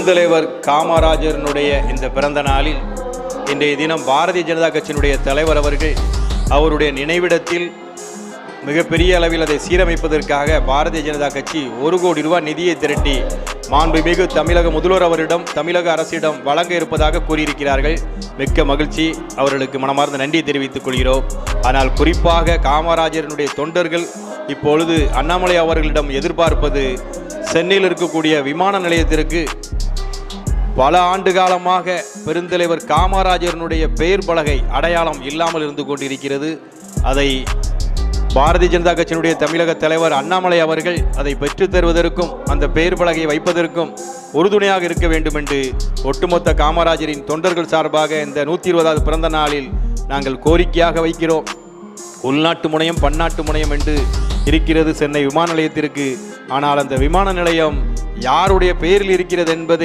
பெருந்தலைவர் காமராஜரனுடைய இந்த பிறந்த நாளில் இன்றைய தினம் பாரதிய ஜனதா கட்சியினுடைய தலைவர் அவர்கள் அவருடைய நினைவிடத்தில் மிகப்பெரிய அளவில் அதை சீரமைப்பதற்காக பாரதிய ஜனதா கட்சி 1 கோடி ரூபாய் நிதியை திரட்டி மாண்புமிகு தமிழக முதல்வர் அவரிடம் தமிழக அரசிடம் வழங்க இருப்பதாக கூறியிருக்கிறார்கள். மிக்க மகிழ்ச்சி, அவர்களுக்கு மனமார்ந்த நன்றி தெரிவித்துக் கொள்கிறோம். ஆனால் குறிப்பாக காமராஜரனுடைய தொண்டர்கள் இப்பொழுது அண்ணாமலை அவர்களிடம் எதிர்பார்ப்பது சென்னையில் இருக்கக்கூடிய விமான நிலையத்திற்கு பல ஆண்டு காலமாக பெருந்தலைவர் காமராஜரனுடைய பெயர் பலகை அடையாளம் இல்லாமல் இருந்து கொண்டிருக்கிறது. அதை பாரதிய ஜனதா கட்சியினுடைய தமிழக தலைவர் அண்ணாமலை அவர்கள் அதை பெற்றுத் தருவதற்கும் அந்த பெயர் பலகையை வைப்பதற்கும் உறுதுணையாக இருக்க வேண்டும் என்று ஒட்டுமொத்த காமராஜரின் தொண்டர்கள் சார்பாக இந்த 120வது பிறந்த நாளில் நாங்கள் கோரிக்கையாக வைக்கிறோம். உள்நாட்டு முனையம் பன்னாட்டு முனையம் என்று இருக்கிறது சென்னை விமான நிலையத்திற்கு. ஆனால் அந்த விமான நிலையம் யாருடைய பெயரில் இருக்கிறது என்பதை